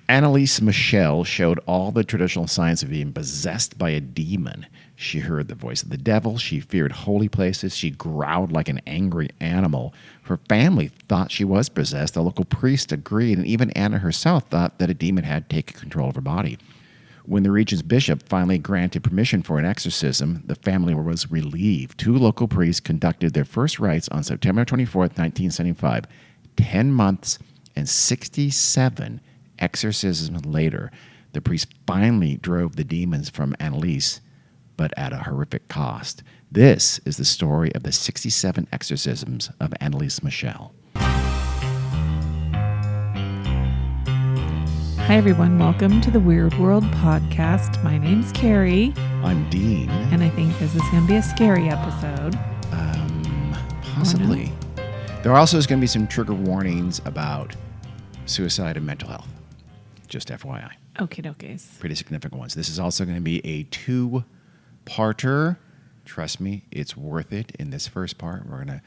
Anneliese Michel showed all the traditional signs of being possessed by a demon. She heard the voice of the devil. She feared holy places. She growled like an angry animal. Her family thought she was possessed. The local priest agreed, and even Anna herself thought that a demon had taken control of her body. When the region's bishop finally granted permission for an exorcism, the family was relieved. 2 local priests conducted their first rites on September 24th, 1975. 10 months and 67 exorcisms later, the priest finally drove the demons from Anneliese, but at a horrific cost. This is the story of the 67 exorcisms of Anneliese Michel. Hi, everyone. Welcome to the Weird World podcast. My name's Carrie. I'm Dean. And I think this is going to be a scary episode. Possibly. Oh, no. There also is going to be some trigger warnings about suicide and mental health. Just FYI. Okie dokies. Pretty significant ones. This is also going to be a 2-parter. Trust me, it's worth it. In this first part, we're going to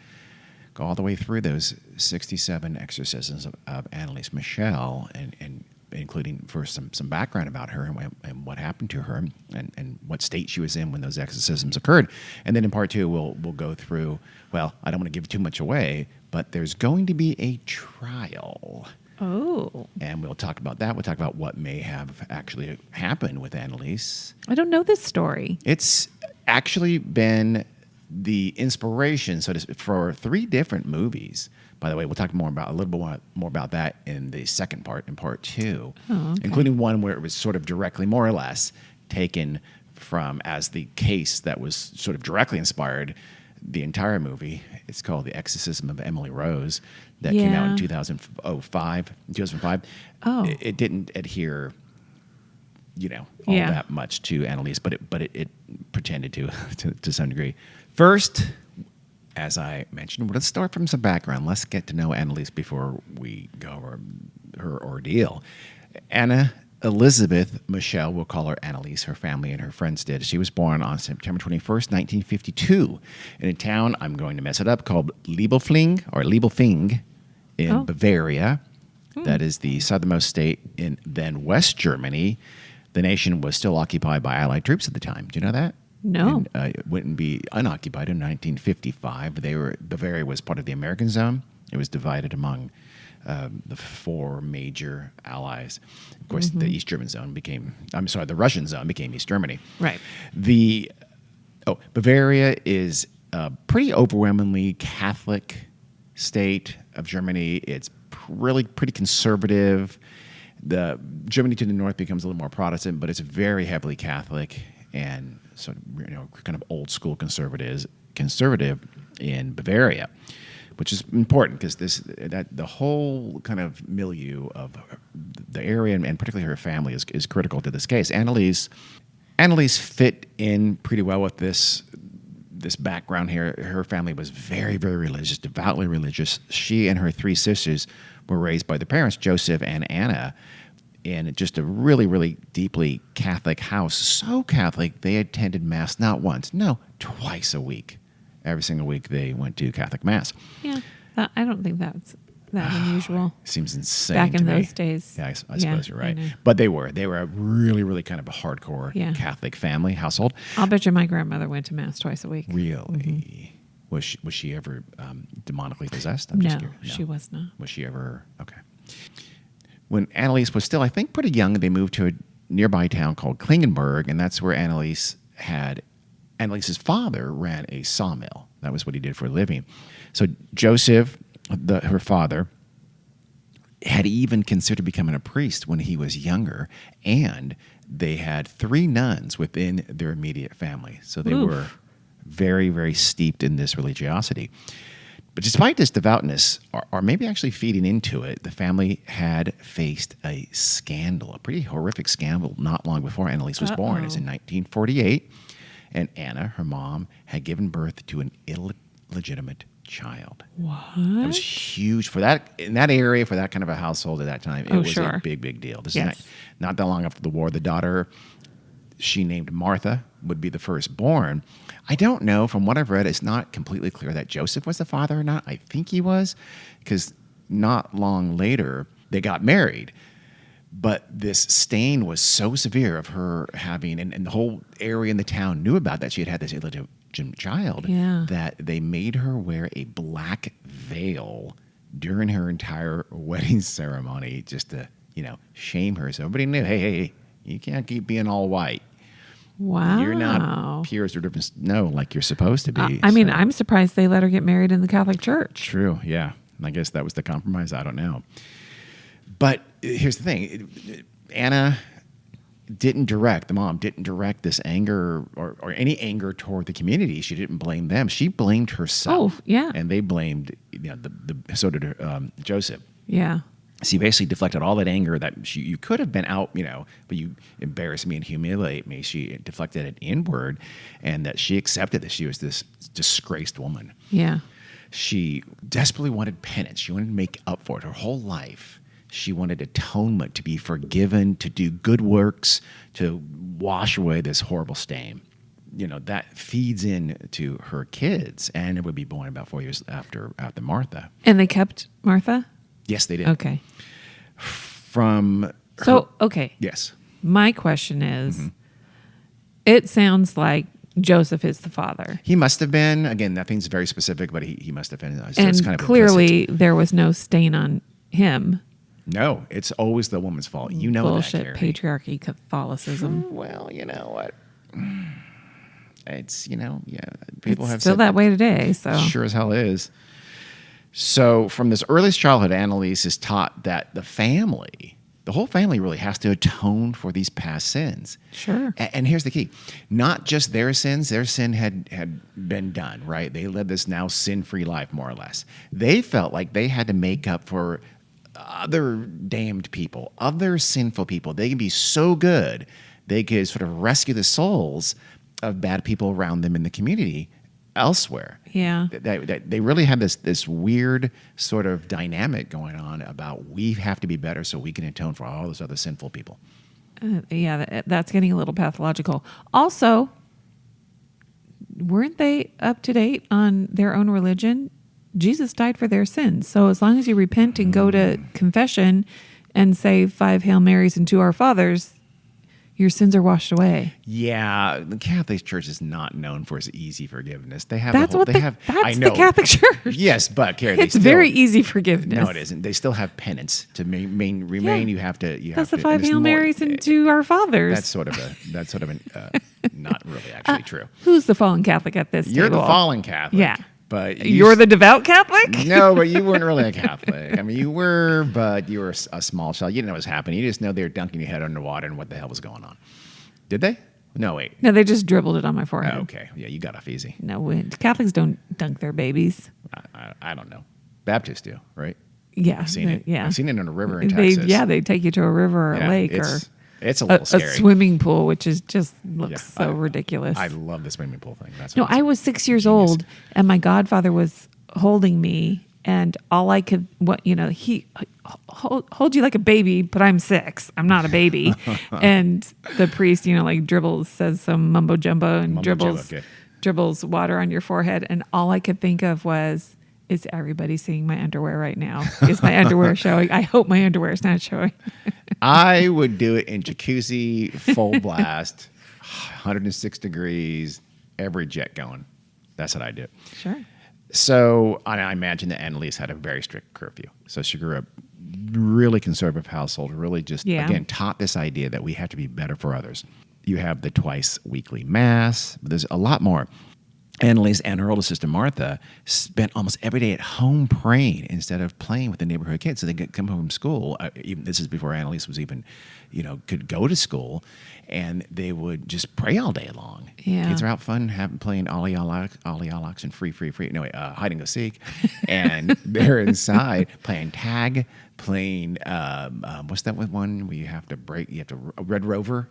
go all the way through those 67 exorcisms of Anneliese Michel and including first some background about her and what happened to her and what state she was in when those exorcisms occurred. And then in part 2, we'll go through, well, I don't want to give too much away, but there's going to be a trial. Oh. And we'll talk about that. We'll talk about what may have actually happened with Anneliese. I don't know this story. It's actually been the inspiration for 3 different movies. By the way, we'll talk a little bit more about that in the second part, in part 2, including one where it was sort of directly, more or less, taken from as the case that was sort of directly inspired the entire movie. It's called The Exorcism of Emily Rose that came out in 2005. Oh. It didn't adhere, all that much to Anneliese, but it pretended to some degree. First, as I mentioned, let's start from some background. Let's get to know Anneliese before we go over her ordeal. Anna Elizabeth Michel, we'll call her Anneliese, her family and her friends did. She was born on September 21st, 1952, in a town, I'm going to mess it up, called Liebelfing in Bavaria. That is the southernmost state in then West Germany. The nation was still occupied by Allied troops at the time. Do you know that? No. And, it wouldn't be unoccupied in 1955. Bavaria was part of the American zone. It was divided among the 4 major allies. Of course, the the Russian zone became East Germany. Right. Bavaria is a pretty overwhelmingly Catholic state of Germany. It's really pretty conservative. The Germany to the north becomes a little more Protestant, but it's very heavily Catholic and sort of kind of old school conservative in Bavaria, which is important because the whole kind of milieu of the area and particularly her family is critical to this case. Anneliese fit in pretty well with this background here. Her family was very, very religious, devoutly religious. She and her 3 sisters were raised by their parents, Joseph and Anna, in just a really, really deeply Catholic house. So Catholic, they attended Mass not once, no, twice a week. Every single week they went to Catholic Mass. Yeah, I don't think that's that unusual. Seems insane back in to me. those days. Yeah, I suppose you're right. But they were a really, really kind of a hardcore Catholic family household. I'll bet you my grandmother went to Mass twice a week. Really? Mm-hmm. Was she ever demonically possessed? I'm just curious. She was not. Was she ever? Okay. When Anneliese was still, I think, pretty young, they moved to a nearby town called Klingenberg, and that's where Anneliese's father ran a sawmill. That was what he did for a living. So Joseph, her father, had even considered becoming a priest when he was younger, and they had 3 nuns within their immediate family. So they were very, very steeped in this religiosity. But despite this devoutness, or maybe actually feeding into it, the family had faced a scandal, a pretty horrific scandal not long before Anneliese was born. It was in 1948, and Anna, her mom, had given birth to an illegitimate child. What? That was huge for that in that area, for that kind of a household at that time. It was a big, big deal. This is not that long after the war. The daughter, she named Martha, would be the firstborn. I don't know. From what I've read, it's not completely clear that Joseph was the father or not. I think he was, because not long later, they got married. But this stain was so severe of her having, and the whole area in the town knew about that she had this illegitimate child, that they made her wear a black veil during her entire wedding ceremony just to, shame her. So everybody knew, hey, you can't keep being all white. Wow. You're not pure as different snow like you're supposed to be. I mean, I'm surprised they let her get married in the Catholic Church. True, yeah. I guess that was the compromise. I don't know. But here's the thing. Anna the mom didn't direct this anger or any anger toward the community. She didn't blame them. She blamed herself. Oh, yeah. And they blamed, so did Joseph. Yeah. So you basically deflected all that anger that you could have been out, but you embarrass me and humiliate me. She deflected it inward, and that she accepted that she was this disgraced woman. Yeah. She desperately wanted penance. She wanted to make up for it her whole life. She wanted atonement, to be forgiven, to do good works, to wash away this horrible stain. That feeds into her kids, and it would be born about 4 years after Martha. And they kept Martha? Yes, they did. Okay. Okay. Yes. My question is, it sounds like Joseph is the father. He must have been. Again, nothing's very specific, but he must have been. So and it's kind of clearly there was no stain on him. No, it's always the woman's fault. Bullshit, that, patriarchy, Catholicism. Well, you know what? It's, people have still said that way today. So sure as hell is. So from this earliest childhood, Anneliese is taught that the whole family really has to atone for these past sins. Sure. And here's the key. Not just their sins. Their sin had been done, right? They led this now sin-free life, more or less. They felt like they had to make up for other damned people, other sinful people. They can be so good, they could sort of rescue the souls of bad people around them in the community elsewhere. Yeah. They really had this weird sort of dynamic going on about we have to be better so we can atone for all those other sinful people. That's getting a little pathological. Also, weren't they up to date on their own religion? Jesus died for their sins. So as long as you repent and go to confession and say 5 Hail Marys and 2 Our Fathers, your sins are washed away. Yeah, the Catholic Church is not known for its easy forgiveness. They have that's the Catholic Church. Yes, but Carrie, it's very easy forgiveness. No, it isn't. They still have penance to remain. Yeah. You have to. That's the 5 Hail Marys and 2 Our Fathers. That's sort of not really actually true. Who's the fallen Catholic at this You're table? the fallen Catholic. Yeah. But you're the devout Catholic? No, but you weren't really a Catholic. I mean, you were, but you were a small child. You didn't know what was happening. You just know they were dunking your head underwater and what the hell was going on. Did they? No, wait. No, they just dribbled it on my forehead. Oh, okay. Yeah, you got off easy. No, Catholics don't dunk their babies. I don't know. Baptists do, right? Yeah. I've seen it. Yeah. I've seen it in a river in Texas. They take you to a river or a lake or it's a little scary. A swimming pool, which is just looks so ridiculous. I love the swimming pool thing. I was 6 years old, and my godfather was holding me, and all I could, he hold you like a baby, but I'm 6. I'm not a baby. And the priest, says some mumbo jumbo and dribbles water on your forehead. And all I could think of was, is everybody seeing my underwear right now? Is my underwear showing? I hope my underwear is not showing. I would do it in jacuzzi, full blast, 106 degrees, every jet going. That's what I do. Sure. So I imagine that Anneliese had a very strict curfew. So she grew up really conservative household, really just, again, taught this idea that we have to be better for others. You have the twice weekly mass, but there's a lot more. Anneliese and her older sister Martha spent almost every day at home praying instead of playing with the neighborhood kids. So they could come home from school. This is before Anneliese was even, could go to school, and they would just pray all day long. Yeah. Kids are out fun, playing ollie and free. No, hide and go seek, and they're inside playing tag, playing what's that one where you have to Red Rover.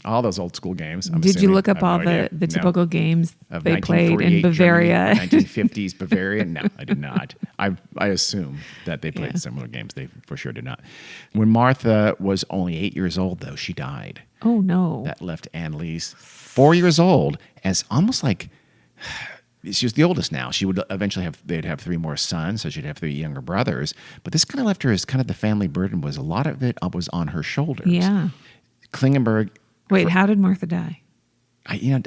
All those old school games. Did you look up all the typical games they played in Bavaria? 1950s Bavaria? No, I did not. I assume that they played similar games. They for sure did not. When Martha was only 8 years old, though, she died. Oh, no. That left Anneliese 4 years old as almost like she was the oldest now. She would eventually they'd have 3 more sons, so she'd have 3 younger brothers. But this kind of left her as kind of the family burden was a lot of it was on her shoulders. Yeah. Klingenberg. Wait, how did Martha die?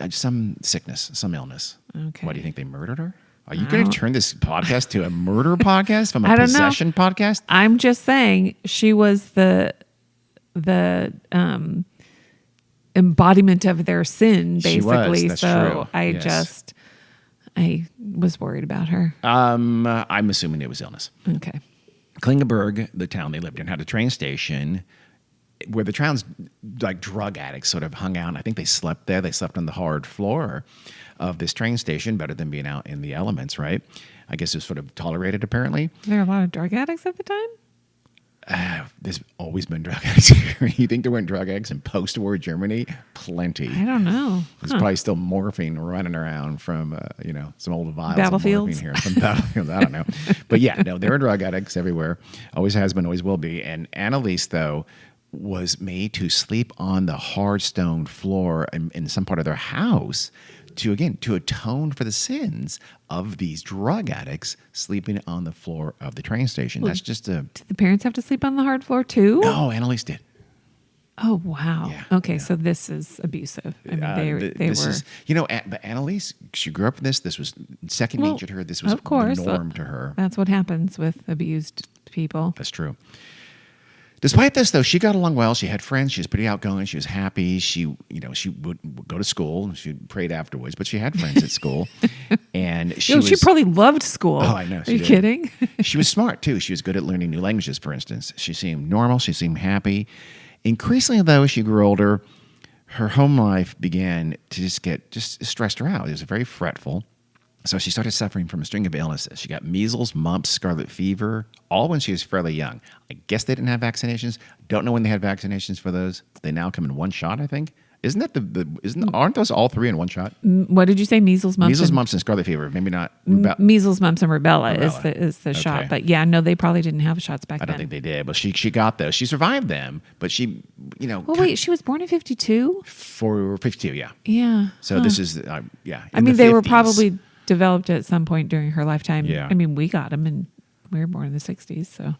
Some sickness, some illness. Okay. Why do you think they murdered her? Are you going to turn this podcast to a murder podcast from a I don't possession know. podcast? I'm just saying she was the embodiment of their sin, basically. She was. That's so true. I was worried about her. I'm assuming it was illness. Okay. Klingenberg, the town they lived in, had a train station where the town's like drug addicts sort of hung out. I think they slept there. They slept on the hard floor of this train station, better than being out in the elements, right? I guess it was sort of tolerated, apparently. There are a lot of drug addicts at the time? There's always been drug addicts here. You think there weren't drug addicts in post-war Germany? Plenty. I don't know. There's probably still morphine running around from, some old vials Battlefields? of morphine here. From battlefields, I don't know. But yeah, no, there are drug addicts everywhere. Always has been, always will be. And Anneliese, though, was made to sleep on the hard stone floor in some part of their house to atone for the sins of these drug addicts sleeping on the floor of the train station. That's just a... Did the parents have to sleep on the hard floor too? No, Anneliese did. Oh, wow. Yeah, Okay, yeah. so this is abusive. I mean, they this were... is, but Anneliese, she grew up in this. This was second nature to her. This was of course, the norm to her. That's what happens with abused people. That's true. Despite this, though, she got along well. She had friends. She was pretty outgoing. She was happy. She would go to school. She prayed afterwards, but she had friends at school. And she probably loved school. Oh, I know. Are you kidding? She was smart, too. She was good at learning new languages, for instance. She seemed normal. She seemed happy. Increasingly, though, as she grew older, her home life began to just stressed her out. It was very fretful. So she started suffering from a string of illnesses. She got measles, mumps, scarlet fever, all when she was fairly young. I guess they didn't have vaccinations. Don't know when they had vaccinations for those. They now come in one shot, I think. Isn't that aren't those all 3 in one shot? What did you say? Measles, mumps, Mumps, and scarlet fever. Maybe not. Measles, mumps, and rubella. is the shot. Okay. But yeah, no, they probably didn't have shots back then. I don't think they did, but she got those. She survived them, but she, Well, wait, she was born in 52? for 52, yeah. Yeah. So this is, I mean, they were probably developed at some point during her lifetime. Yeah. I mean, we got them, and we were born in the 60s, so.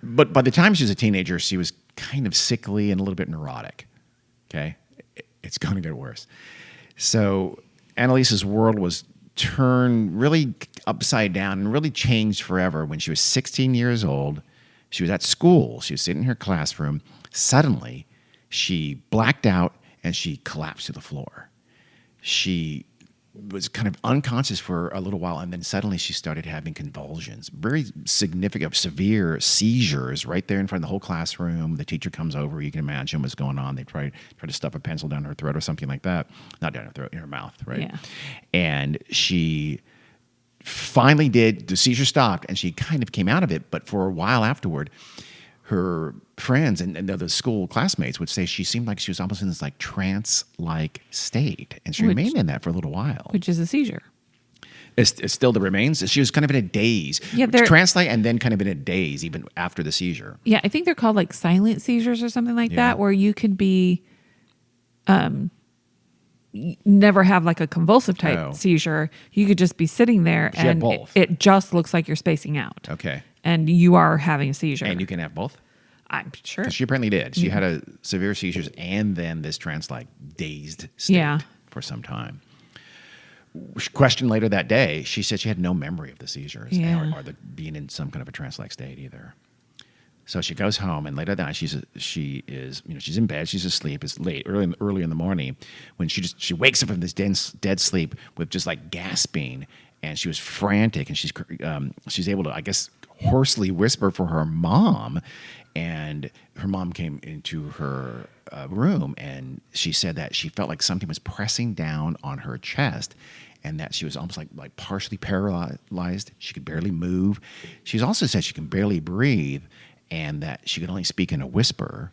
But by the time she was a teenager, she was kind of sickly and a little bit neurotic. Okay? It's going to get worse. So Annaliese's world was turned really upside down and really changed forever when she was 16 years old. She was at school. She was sitting in her classroom. Suddenly, she blacked out and she collapsed to the floor. She was kind of unconscious for a little while, and then suddenly she started having convulsions, very significant, severe seizures right there in front of the whole classroom. The teacher comes over. You can imagine what's going on. They try to stuff a pencil down her throat or something like that. Not down her throat, in her mouth, right? Yeah. And she finally did. The seizure stopped, and she kind of came out of it. But for a while afterward, her friends and the school classmates would say she seemed like she was almost in this like trance-like state, and she remained in that for a little while. Which is a seizure. It's still the remains. She was kind of in a daze. Yeah, trance-like, and then kind of in a daze even after the seizure. Yeah, I think they're called like silent seizures or something like that, where you could be, never have like a convulsive type seizure. You could just be sitting there, and it just looks like you're spacing out. Okay. And you are having a seizure. And you can have both? I'm sure. She apparently did. She had a severe seizures and then this trance-like dazed state for some time. Questioned later that day, she said she had no memory of the seizures or being in some kind of a trance-like state either. So she goes home, and later that night she's in bed, she's asleep. It's late, early in the morning, when she wakes up from this dead sleep with just like gasping, and she was frantic, and she's able to, I guess, hoarsely whisper for her mom, and her mom came into her room, and she said that she felt like something was pressing down on her chest, and that she was almost like partially paralyzed. She could barely move. She's also said she can barely breathe, and that she could only speak in a whisper,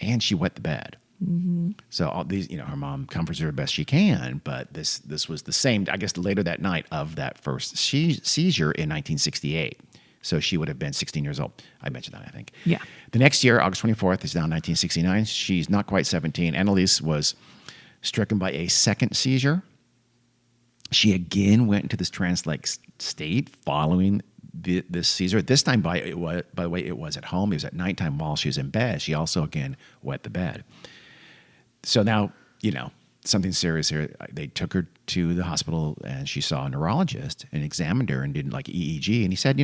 and she wet the bed. Mm-hmm. So all these, her mom comforts her best she can, but this was the same, I guess, later that night of that first seizure in 1968. So she would have been 16 years old. I mentioned that, I think. Yeah. The next year, August 24th, is now 1969. She's not quite 17. Anneliese was stricken by a second seizure. She again went into this trance-like state following this seizure. This time, by the way, it was at home. It was at nighttime while she was in bed. She also, again, wet the bed. So now, something serious here. They took her to the hospital, and she saw a neurologist and examined her and did like EEG. And he said,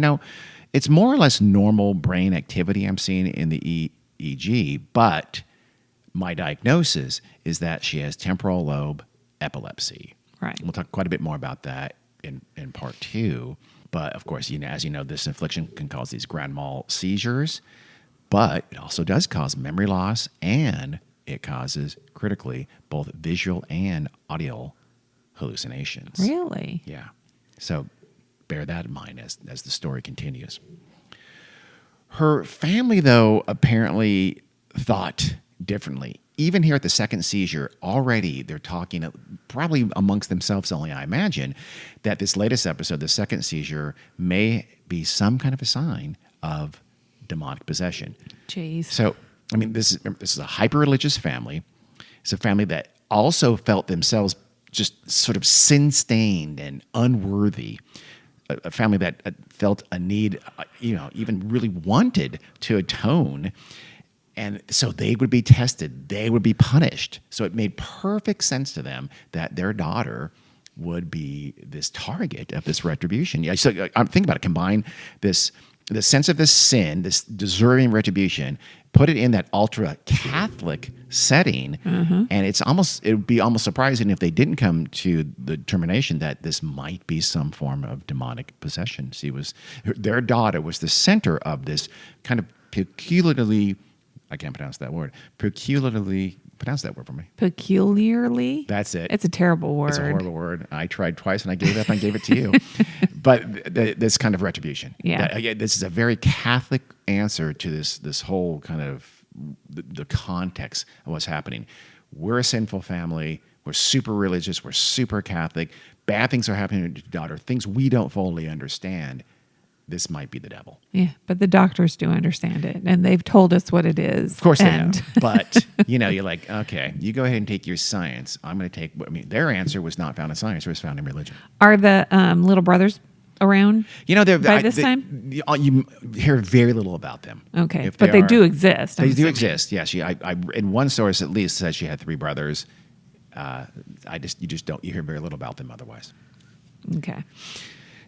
it's more or less normal brain activity I'm seeing in the EEG, but my diagnosis is that she has temporal lobe epilepsy. Right. We'll talk quite a bit more about that in part 2. But of course, as you know, this affliction can cause these grand mal seizures, but it also does cause memory loss, and it causes, critically, both visual and audio hallucinations. Really? Yeah. So bear that in mind as the story continues. Her family, though, apparently thought differently. Even here at the second seizure, already they're talking, probably amongst themselves only, I imagine, that this latest episode, the second seizure, may be some kind of a sign of demonic possession. Jeez. So, this is a hyper-religious family. It's a family that also felt themselves just sort of sin-stained and unworthy. A family that felt a need, even really wanted to atone. And so they would be tested. They would be punished. So it made perfect sense to them that their daughter would be this target of this retribution. Yeah, so I'm thinking about it. Combine the sense of this sin, this deserving retribution, put it in that ultra Catholic setting, and it would be almost surprising if they didn't come to the determination that this might be some form of demonic possession. Their daughter was the center of this kind of peculiarly. I can't pronounce that word. Peculiarly, pronounce that word for me. Peculiarly? That's it. It's a terrible word. It's a horrible word. I tried twice and I gave up and gave it to you. But this kind of retribution. Yeah. This is a very Catholic answer to this whole kind of the context of what's happening. We're a sinful family. We're super religious. We're super Catholic. Bad things are happening to your daughter, things we don't fully understand. This might be the devil. Yeah, but the doctors do understand it, and they've told us what it is. Of course they know. But, you're like, okay, you go ahead and take your science. I'm going to take, their answer was not found in science. It was found in religion. Are the little brothers around by this time? You hear very little about them. Okay, but they do exist. They do exist, yes. I in one source at least said she had 3 brothers. You hear very little about them otherwise. Okay.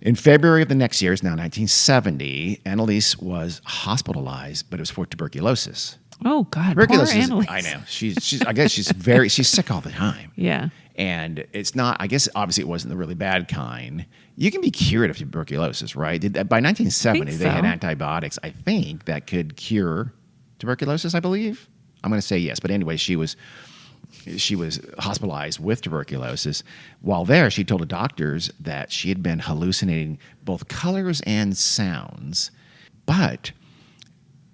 In February of the next year, it's now 1970, Anneliese was hospitalized, but it was for tuberculosis. Oh God, tuberculosis. Poor Anneliese. I know. I guess she's sick all the time. Yeah. And it's not. I guess obviously it wasn't the really bad kind. You can be cured of tuberculosis, right? By 1970, they had antibiotics, I think, that could cure tuberculosis. I believe. I'm going to say yes, but anyway, she was hospitalized with tuberculosis. While there, she told the doctors that she had been hallucinating both colors and sounds. But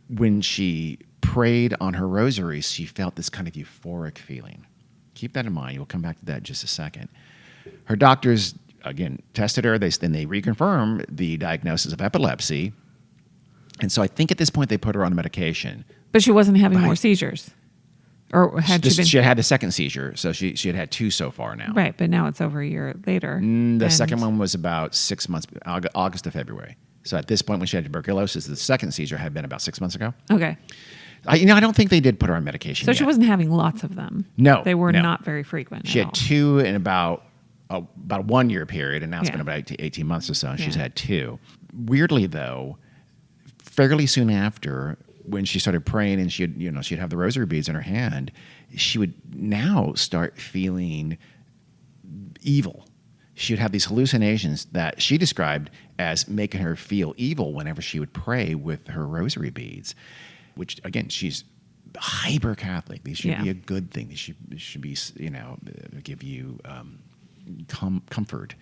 when she prayed on her rosary, she felt this kind of euphoric feeling. Keep that in mind. We'll come back to that in just a second. Her doctors, again, tested her. Then they reconfirmed the diagnosis of epilepsy. And so I think at this point they put her on medication. But she wasn't having more seizures. Or had she been? She had the second seizure, so she had 2 so far now. Right, but now it's over a year later. The second one was about 6 months, August to February. So at this point, when she had tuberculosis, the second seizure had been about 6 months ago. Okay. I don't think they did put her on medication. So yet. She wasn't having lots of them. No, they were not very frequent. She had 2 in about a 1 year period, and now it's been about 18 months or so. And she's had 2. Weirdly, though, fairly soon after, when she started praying and she'd have the rosary beads in her hand, she would now start feeling evil. She would have these hallucinations that she described as making her feel evil whenever she would pray with her rosary beads, which, again, she's hyper Catholic. These should be a good thing. These should be, give you comfort.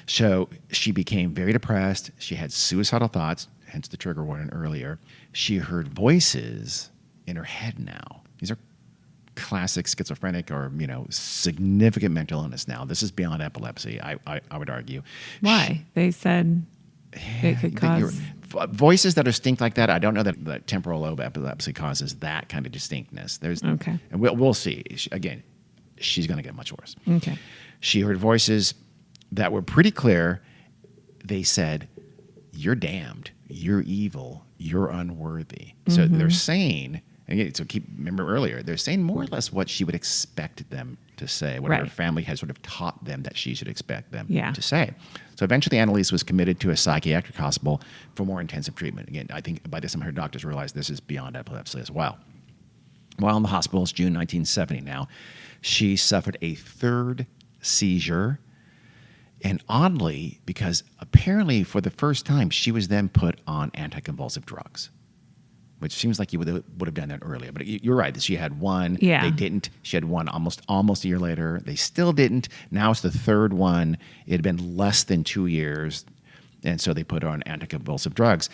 So she became very depressed. She had suicidal thoughts, hence the trigger warning earlier. She heard voices in her head now. These are classic schizophrenic or, significant mental illness now. This is beyond epilepsy, I would argue. Why? They said it could cause... Voices that are distinct like that, I don't know that the temporal lobe epilepsy causes that kind of distinctness. Okay. And we'll see. Again, she's going to get much worse. Okay. She heard voices that were pretty clear. They said, "You're damned. You're evil. You're unworthy." So they're saying, and again, so remember earlier, they're saying more or less what she would expect them to say, what her Right. family has sort of taught them that she should expect them Yeah. to say. So eventually, Anneliese was committed to a psychiatric hospital for more intensive treatment. Again, I think by this time her doctors realized this is beyond epilepsy as well. While in the hospital, it's June 1970 now, she suffered a third seizure. And oddly, because apparently for the first time, she was then put on anticonvulsive drugs, which seems like you would have done that earlier. But you're right that she had one. Yeah. They didn't. She had one almost a year later. They still didn't. Now it's the third one. It had been less than 2 years. And so they put her on anticonvulsive drugs.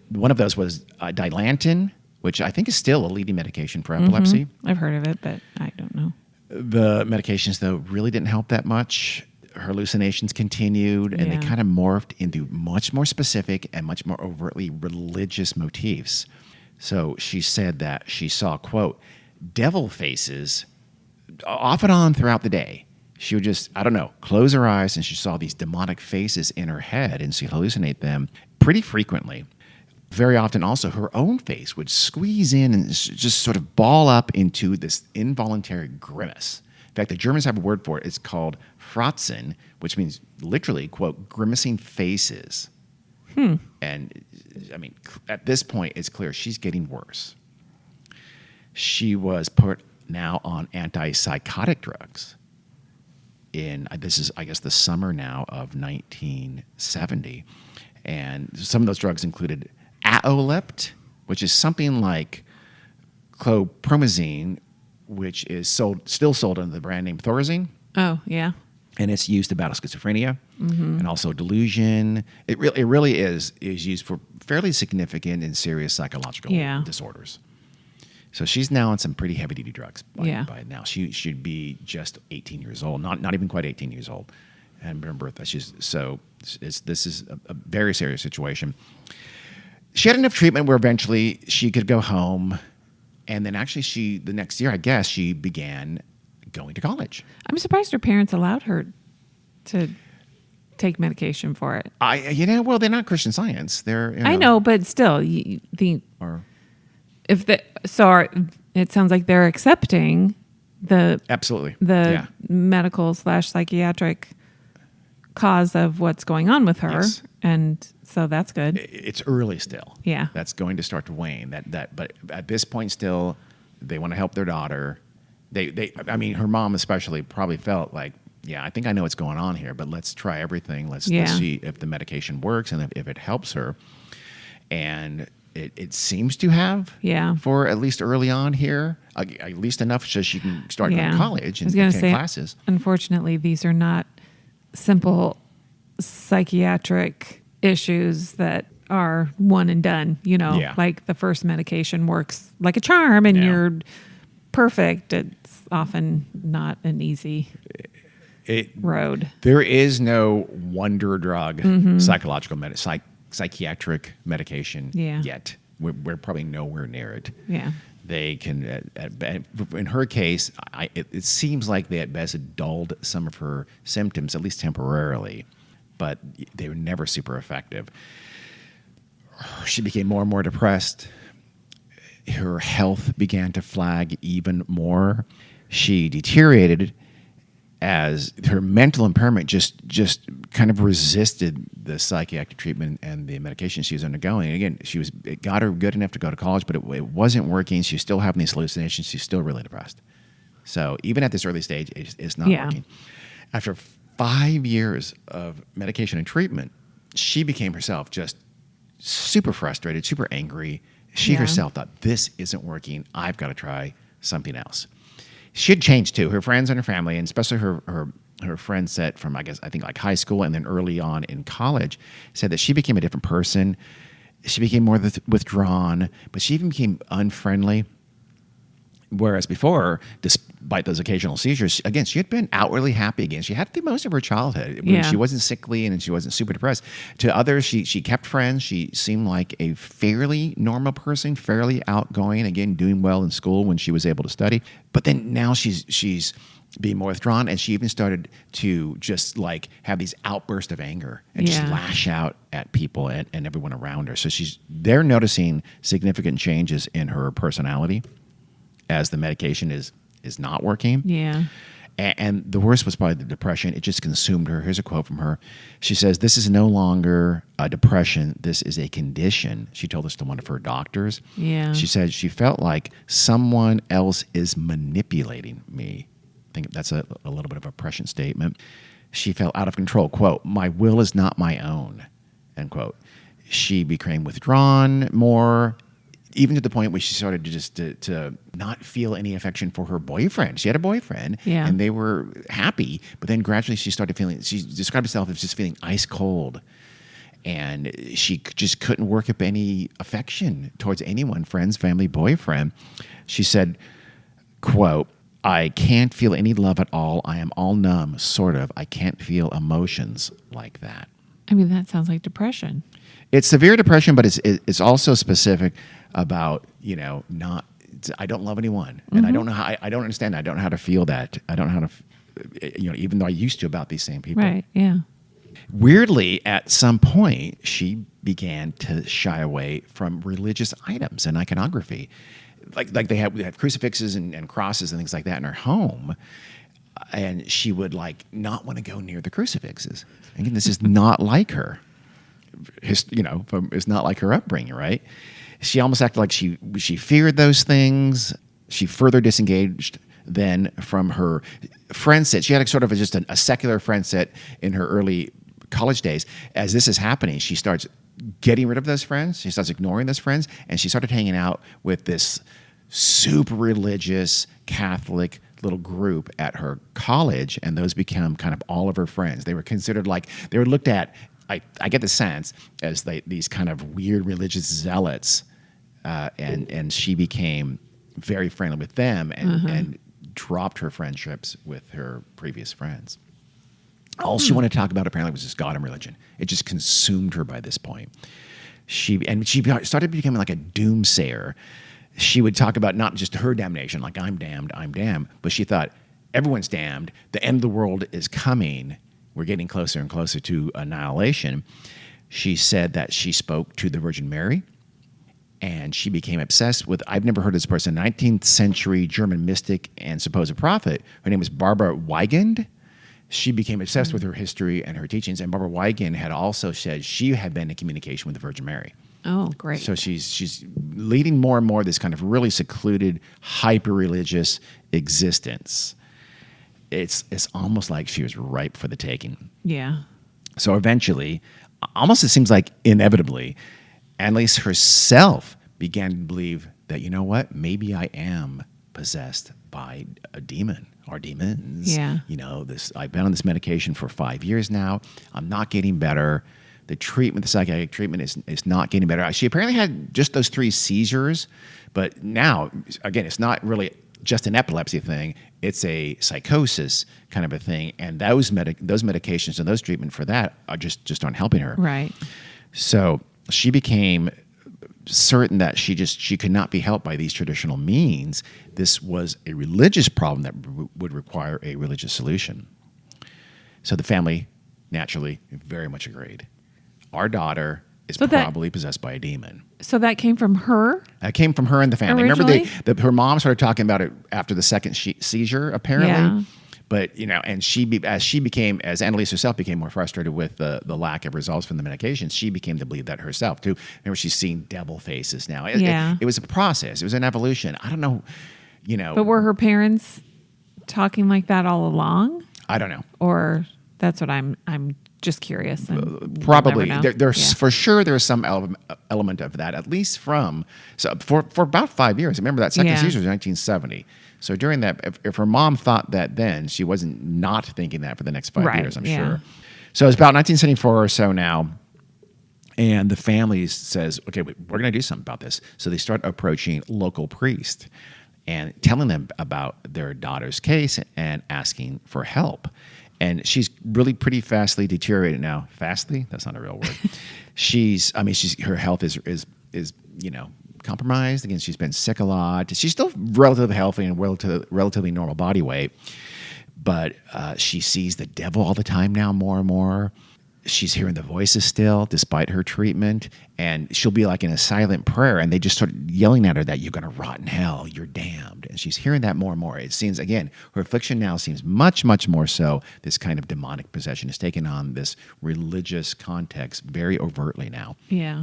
One of those was Dilantin, which I think is still a leading medication for epilepsy. I've heard of it, but I don't know. The medications, though, really didn't help that much. Her hallucinations continued, and they Yeah. kind of morphed into much more specific and much more overtly religious motifs. So she said that she saw, quote, devil faces off and on throughout the day. She would just, I don't know, close her eyes and she saw these demonic faces in her head and she'd hallucinate them pretty frequently. Very often also her own face would squeeze in and just sort of ball up into this involuntary grimace. In fact, the Germans have a word for it. It's called Fratzen, which means literally, quote, grimacing faces. And I mean, at this point, it's clear she's getting worse. She was put now on antipsychotic drugs this is, I guess, the summer now of 1970. And some of those drugs included Alept, which is something like chlorpromazine, which is still sold under the brand name Thorazine. Oh, yeah. And it's used to battle schizophrenia and also delusion. It really is used for fairly significant and serious psychological disorders. So she's now on some pretty heavy-duty drugs by now. She should be just 18 years old, not even quite 18 years old. And remember, this is a very serious situation. She had enough treatment where eventually she could go home. And then actually the next year, I guess, she began going to college. I'm surprised her parents allowed her to take medication for it. Well, they're not Christian Science. They're, I know, but still, it sounds like they're accepting absolutely the medical / psychiatric cause of what's going on with her, Yes. and so that's good. It's early still. Yeah. That's going to start to wane. But at this point, still, they want to help their daughter. I mean, her mom especially probably felt like, yeah, I think I know what's going on here, but let's try everything. Let's see if the medication works and if it helps her. And it seems to have, for at least early on here, at least enough so she can start going to college and take classes. Unfortunately, these are not simple psychiatric issues that are one and done. Like the first medication works like a charm and you're perfect. It's often not an easy road. There is no wonder drug psychiatric medication yet. We're probably nowhere near it. Yeah. They can, in her case, it seems like they at best dulled some of her symptoms, at least temporarily, but they were never super effective. She became more and more depressed. Her health began to flag even more. She deteriorated as her mental impairment just kind of resisted the psychiatric treatment and the medication she was undergoing. Again, it got her good enough to go to college, but it wasn't working. She was still having these hallucinations. She's still really depressed. So even at this early stage, it's not working. After 5 years of medication and treatment, she became herself just super frustrated, super angry. She herself thought, this isn't working. I've got to try something else. She had changed too. Her friends and her family, and especially her friend set from, I think like high school and then early on in college, said that she became a different person. She became more withdrawn, but she even became unfriendly. Whereas before, despite those occasional seizures, again, she had been outwardly happy again. She had through most of her childhood. When she wasn't sickly and she wasn't super depressed. To others, she kept friends. She seemed like a fairly normal person, fairly outgoing, again, doing well in school when she was able to study. But then now she's being more withdrawn, and she even started to just like have these outbursts of anger and just lash out at people and everyone around her. So they're noticing significant changes in her personality as the medication is not working. Yeah. And the worst was probably the depression. It just consumed her. Here's a quote from her. She says, "This is no longer a depression. This is a condition." She told this to one of her doctors. Yeah. She said she felt like someone else is manipulating me. I think that's a little bit of a prescient statement. She felt out of control. Quote, "My will is not my own," end quote. She became withdrawn more, even to the point where she started to not feel any affection for her boyfriend. She had a boyfriend, and they were happy, but then gradually she described herself as just feeling ice cold, and she just couldn't work up any affection towards anyone, friends, family, boyfriend. She said, quote, "I can't feel any love at all. I am all numb, sort of. I can't feel emotions like that." I mean, that sounds like depression. It's severe depression, but it's also specific about, not, I don't love anyone, and I don't know how, I don't understand. I don't know how to feel that. I don't know how to, even though I used to about these same people. Right. Yeah. Weirdly, at some point, she began to shy away from religious items and iconography. Like they had crucifixes and crosses and things like that in her home, and she would not want to go near the crucifixes. Again, this is not like her. It's not like her upbringing, right? She almost acted like she feared those things. She further disengaged then from her friend set. She had just a secular friend set in her early college days. As this is happening, she starts getting rid of those friends. She starts ignoring those friends, and she started hanging out with this super religious Catholic little group at her college, and those become kind of all of her friends. They were considered they were looked at, I get the sense, as these kind of weird religious zealots, and she became very friendly with them and dropped her friendships with her previous friends. All she wanted to talk about apparently was just God and religion. It just consumed her by this point. She started becoming like a doomsayer. She would talk about not just her damnation, like I'm damned, but she thought everyone's damned. The end of the world is coming. We're getting closer and closer to annihilation. She said that she spoke to the Virgin Mary, and she became obsessed with, I've never heard of this person, 19th century German mystic and supposed prophet. Her name was Barbara Weigand. She became obsessed with her history and her teachings, and Barbara Weigand had also said she had been in communication with the Virgin Mary. Oh, great. So she's leading more and more this kind of really secluded, hyper-religious existence. It's almost like she was ripe for the taking. Yeah. So eventually, almost it seems like inevitably, Anneliese herself began to believe that, you know what, maybe I am possessed by a demon or demons. Yeah. I've been on this medication for 5 years now. I'm not getting better. The psychiatric treatment is not getting better. She apparently had just those 3 seizures, but now, again, it's not really just an epilepsy thing. It's a psychosis kind of a thing, and those medications and those treatment for that are just aren't helping her. Right. So she became certain that she could not be helped by these traditional means. This was a religious problem that would require a religious solution. So the family naturally very much agreed. Our daughter is probably possessed by a demon. So that came from her? That came from her and the family. Originally? Remember, her mom started talking about it after the second seizure, apparently. Yeah. But, and as Anneliese herself became more frustrated with the lack of results from the medications, she became to believe that herself, too. Remember, she's seeing devil faces now. It was a process. It was an evolution. I don't know, But were her parents talking like that all along? I don't know. Or that's what I'm just curious. And probably. we'll There's for sure there's some element of that, at least for about 5 years. Remember that second seizure was 1970. So during that, if her mom thought that then, she wasn't not thinking that for the next 5 years, I'm sure. So it's about 1974 or so now, and the family says, okay, we're going to do something about this. So they start approaching local priests. and telling them about their daughter's case and asking for help. And she's really pretty fastly deteriorated now. Fastly? That's not a real word. Her health is compromised. Again, she's been sick a lot. She's still relatively healthy and relatively normal body weight, but she sees the devil all the time now, more and more. She's hearing the voices still, despite her treatment, and she'll be like in a silent prayer, and they just start yelling at her that you're going to rot in hell, you're damned. And she's hearing that more and more. It seems, again, her affliction now seems much, much more so. This kind of demonic possession is taking on this religious context very overtly now. Yeah.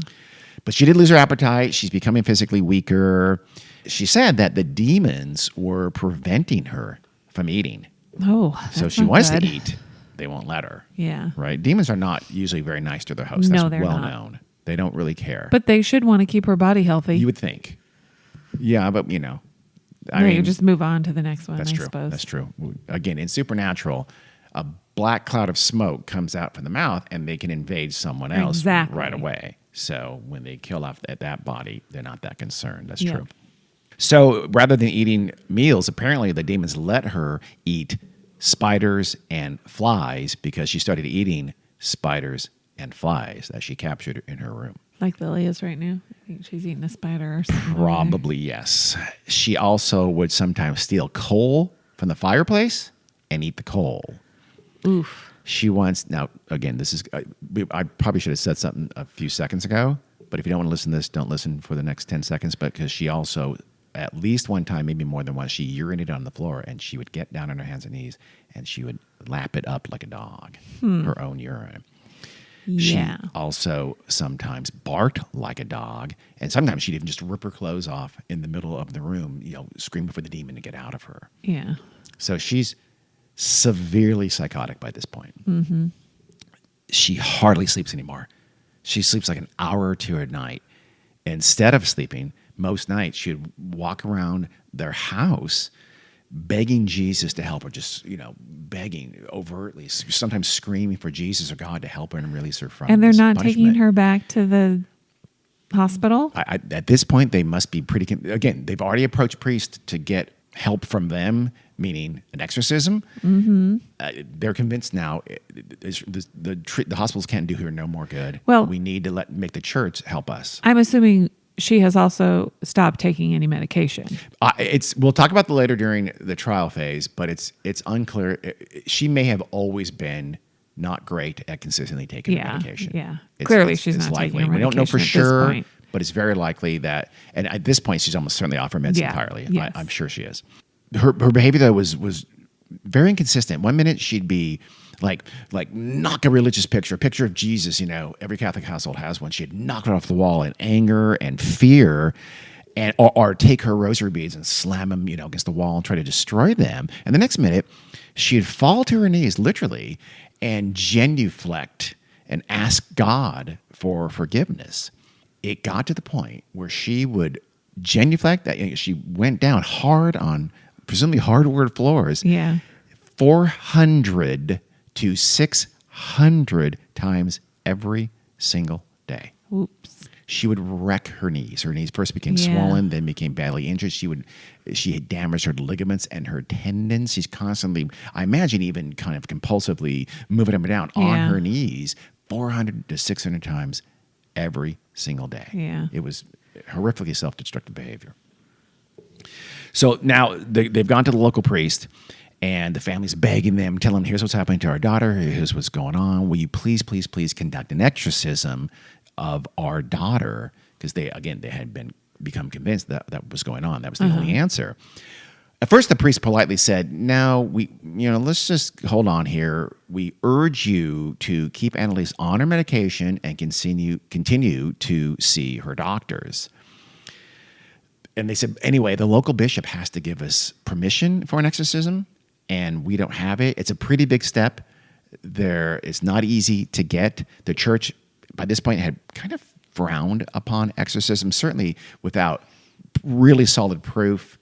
But she did lose her appetite. She's becoming physically weaker. She said that the demons were preventing her from eating. Oh, that's so she not wants good. to eat. They won't let her. Yeah. Right? Demons are not usually very nice to their hosts. No, That's they're well not. known. They don't really care. But they should want to keep her body healthy. You would think. Yeah, but I you mean, just move on to the next one, that's I true. suppose. That's true. Again, in Supernatural, a black cloud of smoke comes out from the mouth and they can invade someone else Exactly. right away. So when they kill off that body, they're not that concerned. That's Yeah. true. So rather than eating meals, apparently the demons let her eat spiders and flies because she started eating spiders and flies that she captured in her room. Like Lily is right now. I think she's eating a spider or something. over there. Probably, yes. She also would sometimes steal coal from the fireplace and eat the coal. Oof. She once, now again, this is, I probably should have said something a few seconds ago, but if you don't want to listen to this, don't listen for the next 10 seconds, but because she also, at least one time, maybe more than once, she urinated on the floor and she would get down on her hands and knees and she would lap it up like a dog, her own urine. Yeah. She also sometimes barked like a dog, and sometimes she'd even just rip her clothes off in the middle of the room, screaming for the demon to get out of her. Yeah. So she's severely psychotic by this point. Mm-hmm. She hardly sleeps anymore. She sleeps like an hour or two a night. Instead of sleeping, most nights she'd walk around their house begging Jesus to help her, just, begging overtly, sometimes screaming for Jesus or God to help her and release her from And they're this not punishment. taking her back to the hospital? At this point, they must be again, they've already approached priests to get help from them, meaning an exorcism. Mm-hmm. They're convinced now the hospitals can't do her no more good. Well, we need to make the church help us. I'm assuming she has also stopped taking any medication. We'll talk about that later during the trial phase, but it's unclear. She may have always been not great at consistently taking her medication. Yeah, clearly she's not likely. taking her medication. We don't know for at this sure, point. but it's very likely that. And at this point, she's almost certainly off her meds entirely. Yes. I'm sure she is. Her behavior though was very inconsistent. One minute she'd be like knock a religious picture of Jesus. Every Catholic household has one. She'd knock it off the wall in anger and fear, or take her rosary beads and slam them, against the wall and try to destroy them. And the next minute, she'd fall to her knees, literally, and genuflect and ask God for forgiveness. It got to the point where she would genuflect. That she went down hard on presumably hardwood floors. Yeah. 400 to 600 times every single day. Oops. She would wreck her knees. Her knees first became swollen, then became badly injured. She had damaged her ligaments and her tendons. She's constantly, I imagine, even kind of compulsively moving up and down on her knees 400 to 600 times every single day. Yeah. It was horrifically self-destructive behavior. So now they've gone to the local priest, and the family's begging them, telling them, here's what's happening to our daughter. Here's what's going on. Will you please, please, please conduct an exorcism of our daughter? Because they had become convinced that was going on. That was the only answer. At first, the priest politely said, no, let's just hold on here. We urge you to keep Anneliese on her medication and continue to see her doctors. And they said, anyway, the local bishop has to give us permission for an exorcism, and we don't have it. It's a pretty big step. It's not easy to get. The church, by this point, had kind of frowned upon exorcism, certainly without really solid proof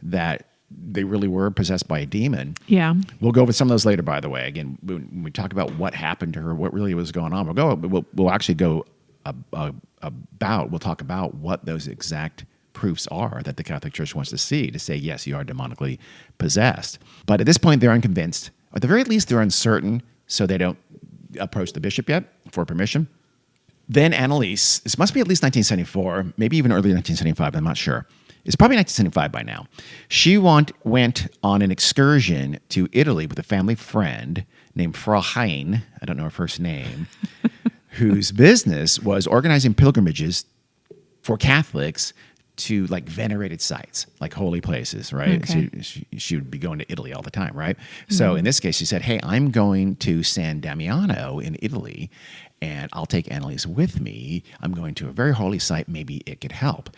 that they really were possessed by a demon. Yeah. We'll go over some of those later, by the way. Again, when we talk about what happened to her, what really was going on, we'll actually go we'll talk about what those exact proofs are that the Catholic Church wants to see to say, yes, you are demonically possessed. But at this point, they're unconvinced. At the very least, they're uncertain, so they don't approach the bishop yet for permission. Then Anneliese, this must be at least 1974, maybe even early 1975, I'm not sure. It's probably 1975 by now. She went on an excursion to Italy with a family friend named Frau Hein, I don't know her first name, whose business was organizing pilgrimages for Catholics to like venerated sites, like holy places, right? Okay. She would be going to Italy all the time, right? So in this case, she said, hey, I'm going to San Damiano in Italy, and I'll take Anneliese with me. I'm going to a very holy site. Maybe it could help.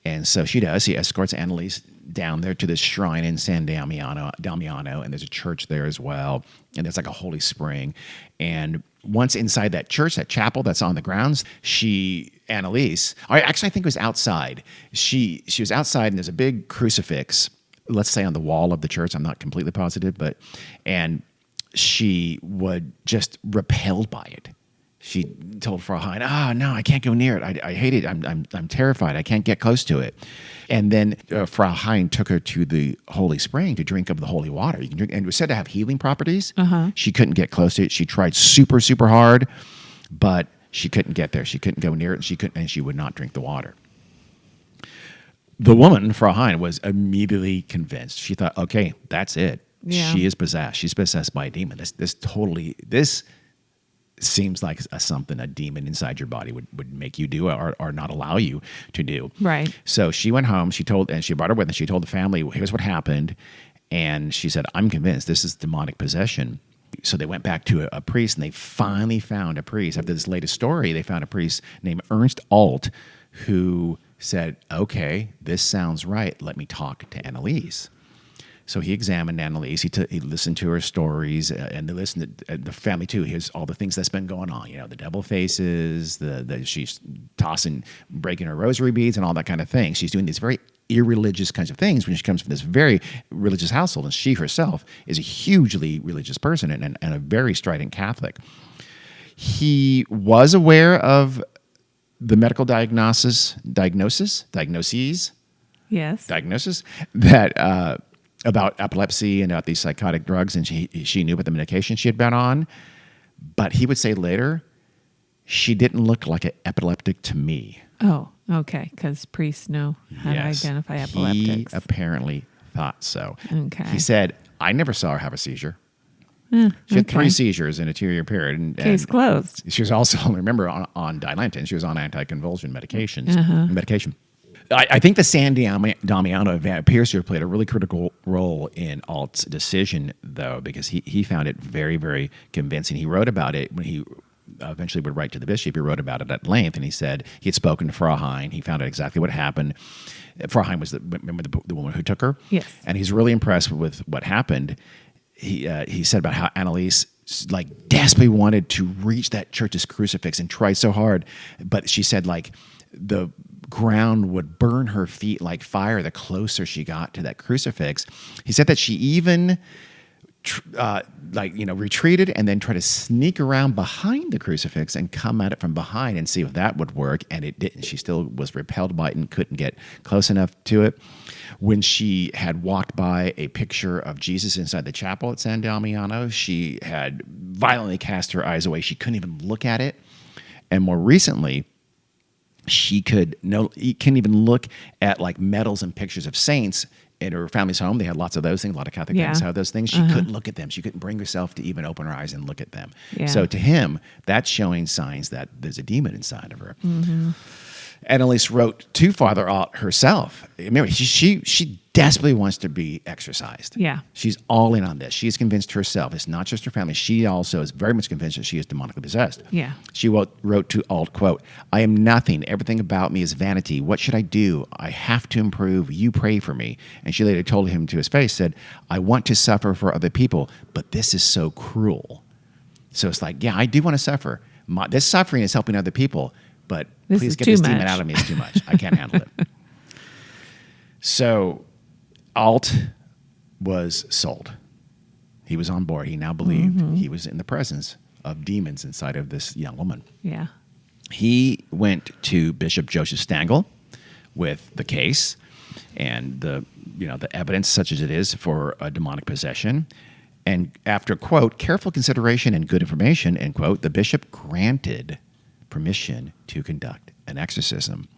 And so she does. He escorts Anneliese down there to this shrine in San Damiano, and there's a church there as well. And there's like a holy spring. And once inside that church, that chapel that's on the grounds, Anneliese, actually I think it was outside. She was outside, and there's a big crucifix, let's say on the wall of the church. I'm not completely positive, and she would just repelled by it. She told Frau Hein, no, I can't go near it. I hate it. I'm terrified. I can't get close to it. And then Frau Hein took her to the holy spring to drink of the holy water. You can drink, and it was said to have healing properties. She couldn't get close to it. She tried super, super hard, but she couldn't get there. She couldn't go near it, and she would not drink the water. The woman, Frau Hein, was immediately convinced. She thought, okay, that's it. Yeah. She is possessed. She's possessed by a demon. This seems like something a demon inside your body would make you do or not allow you to do. Right. So she went home, she brought her with her, she told the family, here's what happened. And she said, I'm convinced this is demonic possession. So they went back to a priest, and they finally found a priest. After this latest story, they found a priest named Ernst Alt who said, okay, this sounds right. Let me talk to Anneliese. So he examined Anneliese. He listened to her stories, and they listened to the family too. Here's all the things that's been going on. The devil faces, she's breaking her rosary beads, and all that kind of thing. She's doing these very irreligious kinds of things when she comes from this very religious household, and she herself is a hugely religious person and a very strident Catholic. He was aware of the medical diagnosis Yes. that. About epilepsy and about these psychotic drugs, and she knew about the medication she had been on. But he would say later, she didn't look like an epileptic to me. Oh, okay, because priests know how to identify epileptics. He apparently thought so. Okay. He said, I never saw her have a seizure. She had 3 seizures in a 2-year period. And Case closed. She was also, remember, on Dilantin. She was on anticonvulsant medication. I think the San Damiano event appears to have played a really critical role in Alt's decision, though, because he found it very, very convincing. He wrote about it when he eventually would write to the bishop. He wrote about it at length, and he said he had spoken to Frau Hein. He found out exactly what happened. Frau Hein was the woman who took her? Yes. And he's really impressed with what happened. He said about how Anneliese desperately wanted to reach that church's crucifix and tried so hard, but she said the ground would burn her feet like fire the closer she got to that crucifix. He said that she even retreated and then tried to sneak around behind the crucifix and come at it from behind and see if that would work, and it didn't. She still was repelled by it and couldn't get close enough to it. When she had walked by a picture of Jesus inside the chapel at San Damiano, she had violently cast her eyes away. She couldn't even look at it. And more recently, you can't even look at medals and pictures of saints in her family's home. They had lots of those things. A lot of Catholic families have those things. She couldn't look at them. She couldn't bring herself to even open her eyes and look at them. Yeah. So to him, that's showing signs that there's a demon inside of her. Anneliese wrote to Father Alt herself. Remember, she desperately wants to be exorcised. Yeah. She's all in on this. She's convinced herself. It's not just her family. She also is very much convinced that she is demonically possessed. Yeah. She wrote to Alt, quote, I am nothing. Everything about me is vanity. What should I do? I have to improve. You pray for me. And she later told him to his face, said, I want to suffer for other people, but this is so cruel. So it's I do want to suffer. This suffering is helping other people, but please get this demon out of me. It's too much. I can't handle it. So Alt was sold. He was on board. He now believed he was in the presence of demons inside of this young woman. Yeah. He went to Bishop Joseph Stangl with the case and the evidence such as it is for a demonic possession. And after, quote, careful consideration and good information, end quote, the bishop granted permission to conduct an exorcism.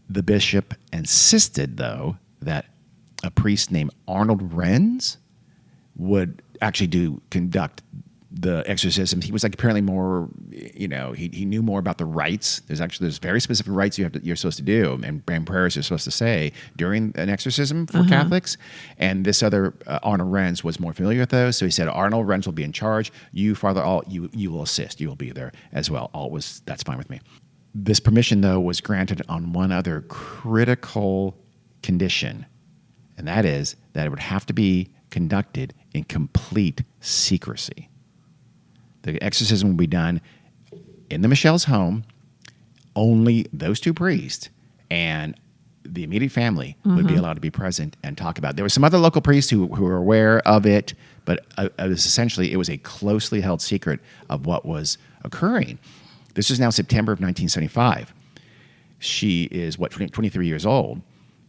The bishop insisted, though, that a priest named Arnold Renz would actually conduct the exorcism. He was like apparently more, he knew more about the rites. There's very specific rites you're supposed to do and prayers you're supposed to say during an exorcism for Catholics. And this other Arnold Renz was more familiar with those. So he said, Arnold Renz will be in charge. You, Father Alt, you will assist. You will be there as well. That's fine with me. This permission, though, was granted on one other critical condition, and that is that it would have to be conducted in complete secrecy. The exorcism would be done in the Michel's home. Only those two priests and the immediate family would be allowed to be present and talk about it. There were some other local priests who were aware of it, but it was a closely held secret of what was occurring. This is now September of 1975. She is, 23 years old.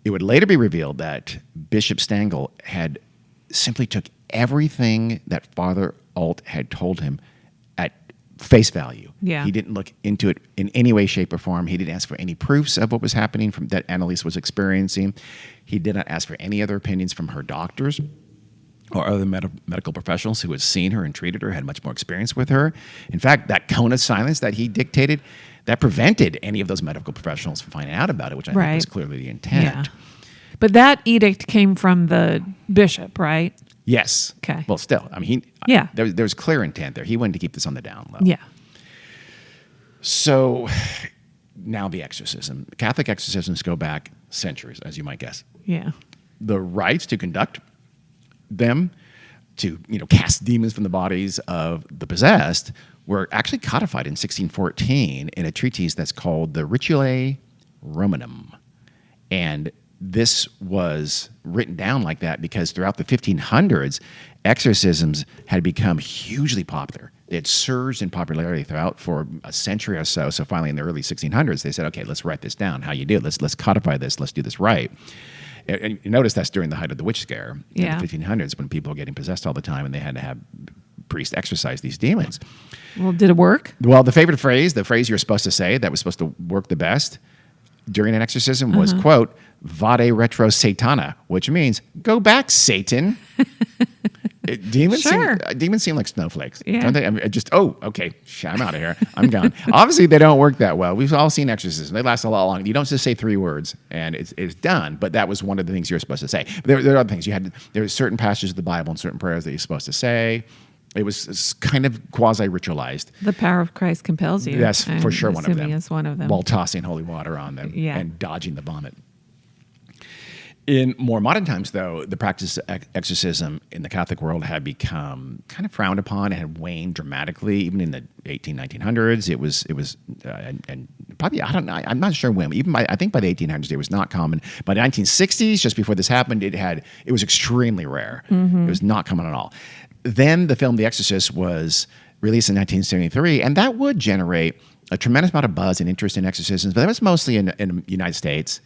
It would later be revealed that Bishop Stangl had simply took everything that Father Alt had told him at face value. Yeah. He didn't look into it in any way, shape, or form. He didn't ask for any proofs of what was happening that Anneliese was experiencing. He did not ask for any other opinions from her doctors or other medical professionals who had seen her and treated her, had much more experience with her. In fact, that cone of silence that he dictated, that prevented any of those medical professionals from finding out about it, which I think was clearly the intent. Yeah. But that edict came from the bishop, right? Yes. Okay. Well, still, I mean, there was clear intent there. He wanted to keep this on the down low. Yeah. So now the exorcism. Catholic exorcisms go back centuries, as you might guess. Yeah. The rites to conduct them, to cast demons from the bodies of the possessed, were actually codified in 1614 in a treatise that's called the Rituale Romanum. And this was written down like that because throughout the 1500s, exorcisms had become hugely popular. They had surged in popularity throughout for a century or so. So finally, in the early 1600s, they said, "Okay, let's write this down. How you do it? Let's codify this. Let's do this right." And you notice that's during the height of the witch scare in the 1500s, when people were getting possessed all the time, and they had to have priests exorcise these demons. Well, did it work? Well, the favorite phrase, the phrase you're supposed to say that was supposed to work the best during an exorcism was, quote, "Vade retro Satana," which means "Go back, Satan." Demons seem like snowflakes, don't they? I mean, okay, I'm out of here. I'm gone. Obviously, they don't work that well. We've all seen exorcisms. They last a lot longer. You don't just say 3 words and it's done, but that was one of the things you were supposed to say. There are other things. There were certain passages of the Bible and certain prayers that you're supposed to say. It was kind of quasi-ritualized. The power of Christ compels you. That's for sure one of them. Is one of them. While tossing holy water on them and dodging the vomit. In more modern times, though, the practice of exorcism in the Catholic world had become kind of frowned upon. It had waned dramatically, even in the 1900s. It was, and probably, I don't know, I'm not sure when. I think by the 1800s, it was not common. By the 1960s, just before this happened, it was extremely rare. It was not common at all. Then the film The Exorcist was released in 1973, and that would generate a tremendous amount of buzz and interest in exorcisms, but that was mostly in the United States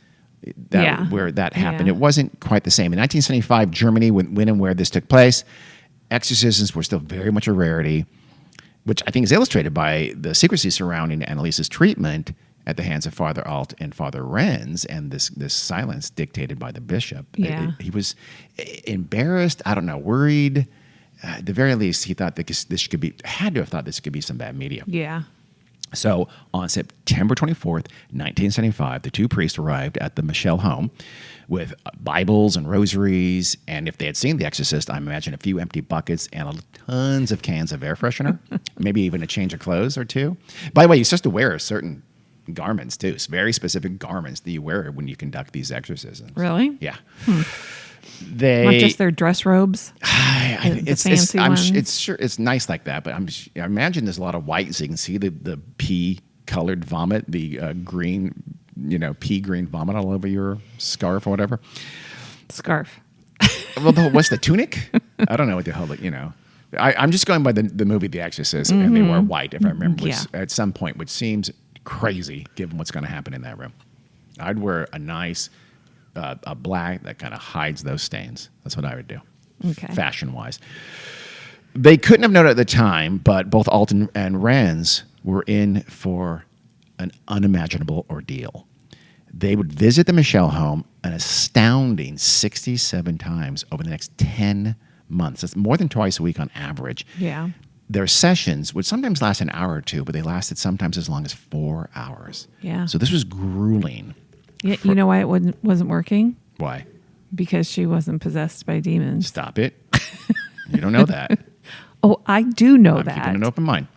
where that happened. It wasn't quite the same. In 1975, Germany, when and where this took place, exorcisms were still very much a rarity, which I think is illustrated by the secrecy surrounding Anneliese's treatment at the hands of Father Alt and Father Renz, and this silence dictated by the bishop. Yeah. He was embarrassed, I don't know, worried. At the very least, he thought that had to have thought this could be some bad media. Yeah. So on September 24th, 1975, the 2 priests arrived at the Michel home with Bibles and rosaries. And if they had seen The Exorcist, I imagine a few empty buckets and tons of cans of air freshener, maybe even a change of clothes or 2. By the way, you're supposed to wear certain garments too. It's very specific garments that you wear when you conduct these exorcisms. Really? Yeah. Not just their dress robes. It's nice like that, but I imagine there's a lot of white, so you can see the pea-colored vomit, the green, pea green vomit all over your scarf or whatever. Scarf. Well, what's the tunic? I don't know what the hell, I'm just going by the movie The Exorcist, and they wore white, if I remember, at some point, which seems crazy given what's going to happen in that room. I'd wear a nice a black that kind of hides those stains. That's what I would do, Okay. fashion-wise. They couldn't have known at the time, but both Alton and Renz were in for an unimaginable ordeal. They would visit the Michel home an astounding 67 times over the next 10 months. That's more than twice a week on average. Yeah. Their sessions would sometimes last an hour or two, but they lasted sometimes as long as 4 hours. Yeah. So this was grueling. Yeah. You know why it wasn't working? Why? Because she wasn't possessed by demons. Stop it. You don't know that. Oh, I do know I'm that. keeping an open mind.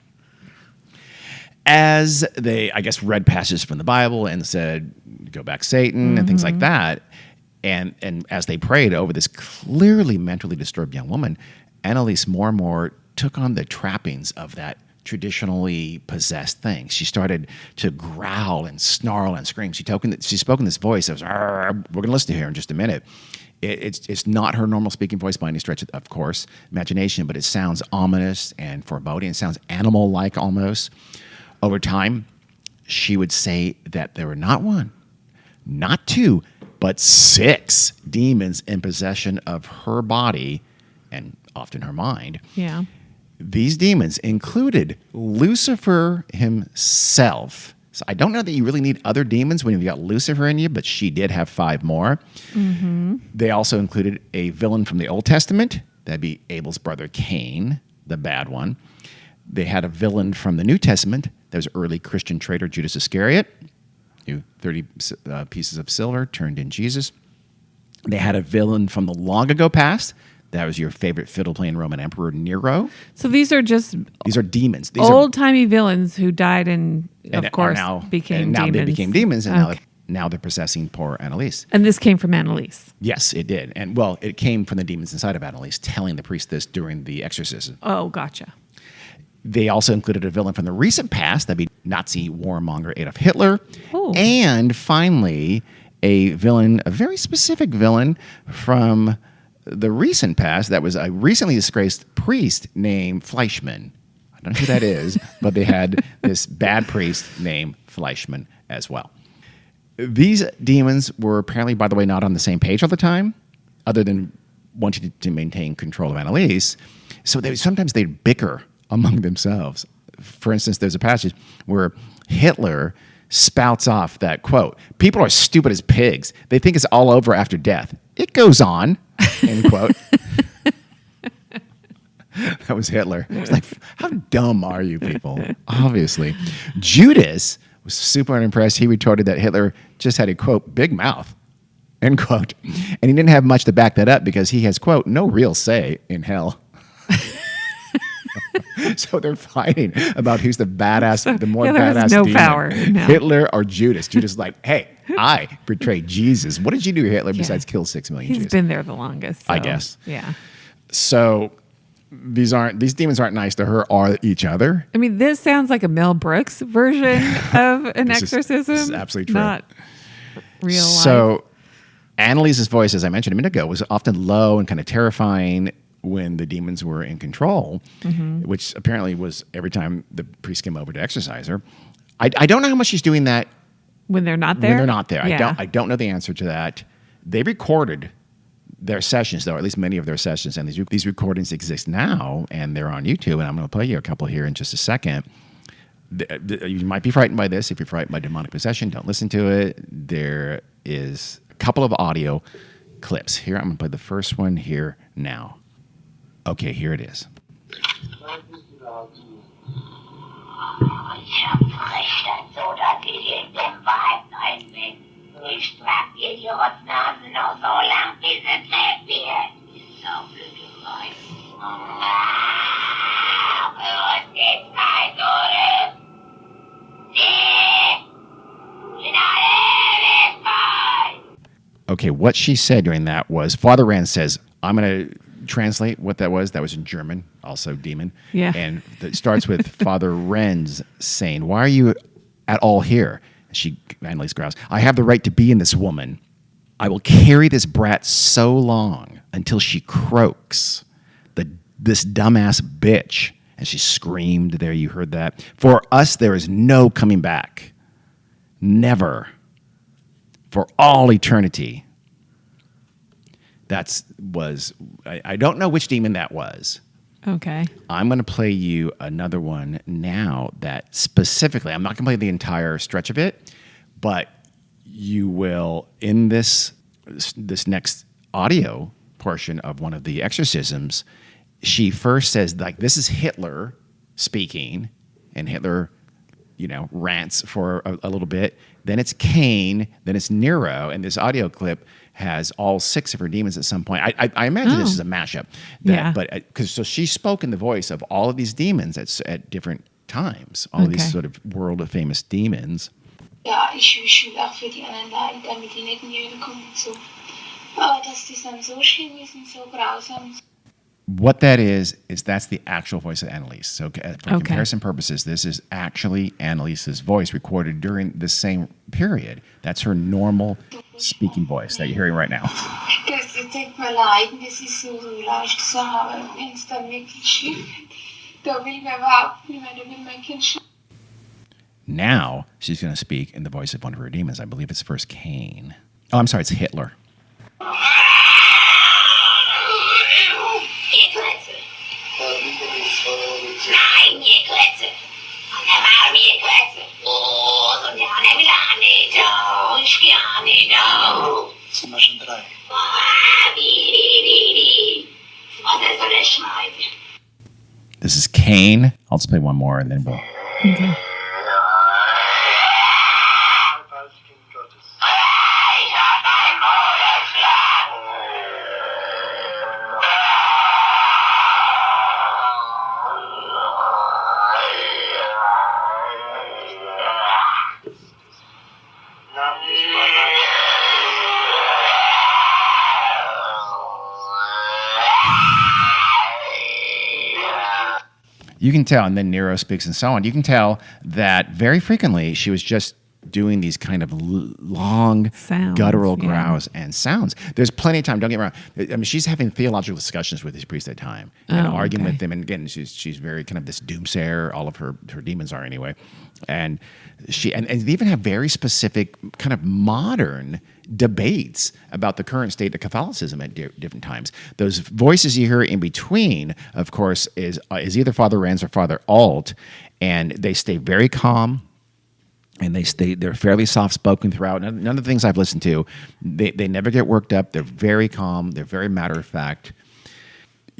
As they, I guess, read passages from the Bible and said, go back Satan and things like that, and as they prayed over this clearly mentally disturbed young woman, Anneliese more and more took on the trappings of that traditionally possessed thing. She started to growl and snarl and scream. She spoke in this voice of, we're going to listen to her in just a minute. It's not her normal speaking voice by any stretch of course, imagination, but it sounds ominous and foreboding. It sounds animal-like almost. Over time, she would say that there were not one, not two, but 6 demons in possession of her body and often her mind. Yeah. These demons included Lucifer himself. So I don't know that you really need other demons when you've got Lucifer in you, but she did have 5 more. Mm-hmm. They also included a villain from the Old Testament. That'd be Abel's brother Cain, the bad one. They had a villain from the New Testament. That was early Christian traitor Judas Iscariot, who 30 pieces of silver turned in Jesus. They had a villain from the long ago past. That was your favorite fiddle-playing Roman Emperor Nero. So these are just These are demons. These old-timey villains who died and, are, of course, became demons. They became demons, and Okay. now they're possessing poor Anneliese. And this came from Anneliese. Yes, it did. And, well, it came from the demons inside of Anneliese telling the priest this during the exorcism. Oh, gotcha. They also included a villain from the recent past. That'd be Nazi warmonger Adolf Hitler. Oh. And finally, a very specific villain from the recent past. That was a recently disgraced priest named Fleischmann. I don't know who that is, but they had this bad priest named Fleischmann as well. These demons were apparently, by the way, not on the same page all the time, other than wanting to maintain control of Anneliese. So sometimes they'd bicker among themselves. For instance, there's a passage where Hitler spouts off that quote, "People are stupid as pigs. They think it's all over after death. It goes on," end quote. That was Hitler. It's like, how dumb are you people? Obviously. Judas was super unimpressed. He retorted that Hitler just had a, quote, big mouth, end quote. And he didn't have much to back that up because he has, quote, no real say in hell. So they're fighting about who's the badass, the more badass no demon, power. No. Hitler or Judas. Judas is like, hey, I betrayed Jesus. What did you do, Hitler, besides kill 6 million He's Jews? been there the longest. So, I guess. Yeah. So these demons aren't nice to her or each other. I mean, this sounds like a Mel Brooks version of an exorcism. This is absolutely true. Not real life. So Anneliese's voice, as I mentioned a minute ago, was often low and kind of terrifying when the demons were in control, which apparently was every time the priest came over to exorcise her. I don't know how much she's doing that when they're not there. when they're not there. Yeah. I don't know the answer to that. They recorded their sessions, though, at least many of their sessions, and these recordings exist now, and they're on YouTube, and I'm going to play you a couple here in just a second. You might be frightened by this. If you're frightened by demonic possession, don't listen to it. There is a couple of audio clips. Here, I'm going to play the first one here now. Okay, here it is. Okay, what she said during that was, Father Rand says, I'm going to translate what that was. That was in German, also demon. Yeah. And it starts with Father Renz saying, why are you at all here? Anneliese growls, I have the right to be in this woman. I will carry this brat so long until she croaks. This dumbass bitch. And she screamed there. You heard that. For us, there is no coming back. Never. for all eternity. I don't know which demon that was. Okay. I'm going to play you another one now that specifically, I'm not going to play the entire stretch of it, but you will, in this next audio portion of one of the exorcisms, she first says, like, this is Hitler speaking, and Hitler, rants for a little bit. Then it's Cain, then it's Nero, and this audio clip has all 6 of her demons at some point. I imagine this is a mashup. But so she spoke in the voice of all of these demons at different times, all of these sort of world-famous demons. Ja, ich will auch für die anderen leiden, damit die nicht in die Hölle kommen und so. Aber dass die dann so schlimm ist und so grausam. What that is that's the actual voice of Anneliese. So for comparison purposes, this is actually Anneliese's voice recorded during the same period. That's her normal speaking voice that you're hearing right now. Das tut mir leid, das ist so leicht zu sagen, wenn es dann wirklich schlimm wird. Da will man überhaupt nicht mehr, da will mein Kind schon. Now she's going to speak in the voice of one of her demons. I believe it's first Cain. Oh, I'm sorry, it's Hitler. Nein, ihr Klötze! Und er war mir Klötze! Oh, so ja, der will auch nicht, oh, ich will auch nicht, oh. Sind wir schon 3? Wie. Und er soll schneiden. This is Cain. I'll just play one more and then we'll... Okay. You can tell, and then Nero speaks and so on. You can tell that very frequently she was just doing these kind of long, sounds, guttural growls and sounds. There's plenty of time. Don't get me wrong. I mean, she's having theological discussions with these priests at time and arguing with them. And again, she's very kind of this doomsayer. All of her demons are anyway. And they even have very specific kind of modern debates about the current state of Catholicism at different times. Those voices you hear in between, of course, is either Father Rans or Father Alt, and they stay very calm. And they're fairly soft-spoken throughout. None of the things I've listened to, they never get worked up. They're very calm. They're very matter-of-fact.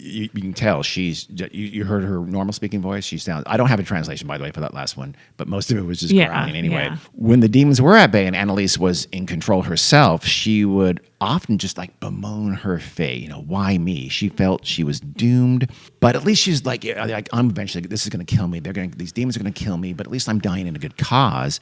You can tell you heard her normal speaking voice. She sounds. I don't have a translation, by the way, for that last one, but most of it was just growling anyway. Yeah. When the demons were at bay and Anneliese was in control herself, she would often just like bemoan her fate. Why me? She felt she was doomed, but at least she's like I'm eventually. This is going to kill me. These demons are going to kill me, but at least I'm dying in a good cause.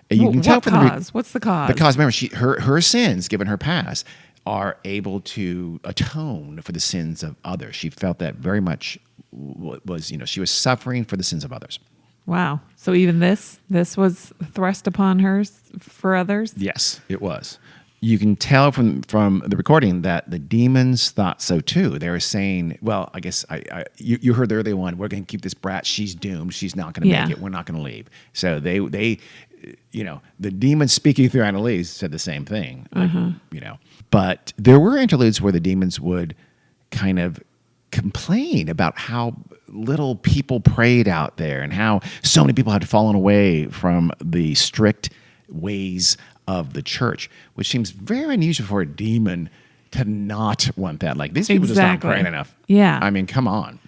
You can tell what from cause? What's the cause? The cause. Remember, her sins, given her past, are able to atone for the sins of others. She felt that very much was, she was suffering for the sins of others. Wow. So even this was thrust upon her for others? Yes, it was. You can tell from the recording that the demons thought so too. They were saying, well, I guess you heard the earlier one, we're going to keep this brat, she's doomed, she's not going to make it, we're not going to leave. So they the demons speaking through Anneliese said the same thing, But there were interludes where the demons would kind of complain about how little people prayed out there and how so many people had fallen away from the strict ways of the church, which seems very unusual for a demon to not want that. Like, these people just aren't praying enough. Yeah. I mean, come on.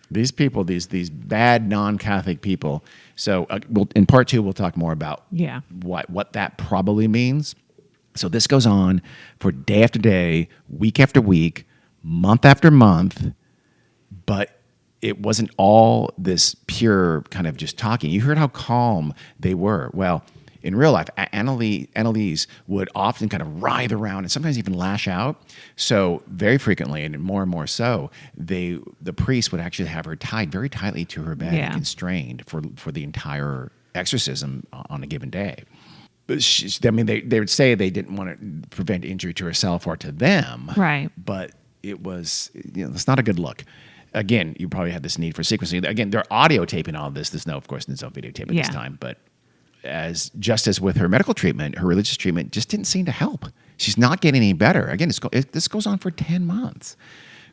These people, these bad non-Catholic people. So in part 2, we'll talk more about what that probably means. So this goes on for day after day, week after week, month after month, but it wasn't all this pure kind of just talking. You heard how calm they were. Well, in real life, Anneliese would often kind of writhe around and sometimes even lash out. So very frequently, and more so, the priest would actually have her tied very tightly to her bed and constrained for the entire exorcism on a given day. But they would say they didn't want to prevent injury to herself or to them. Right. But it was, it's not a good look. Again, you probably had this need for secrecy. Again, they're audio taping all of this. There's no videotape at this time, but as just as with her medical treatment, her religious treatment just didn't seem to help. She's not getting any better. Again, this goes on for 10 months.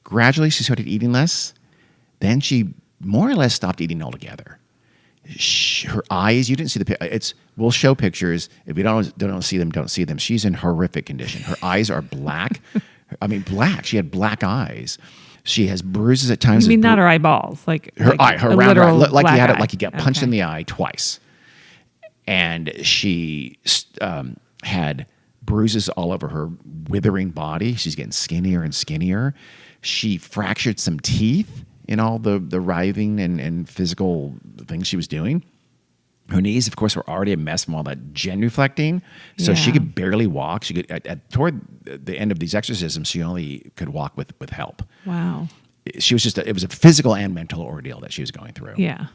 Gradually, she started eating less. Then she more or less stopped eating altogether. Her eyes, you didn't see we'll show pictures. If you don't see them, don't see them. She's in horrific condition. Her eyes are black. I mean, black. She had black eyes. She has bruises at times. You mean not her eyeballs, like her like eye, her a round literal eye, like you black had eye. it, like you got punched in Okay. the eye twice. And she had bruises all over her withering body. She's getting skinnier and skinnier. She fractured some teeth in all the writhing and physical things she was doing. Her knees, of course, were already a mess from all that genuflecting. So she Yeah. could barely walk. She could toward the end of these exorcisms, she only could walk with help. Wow. She was it was a physical and mental ordeal that she was going through. Yeah.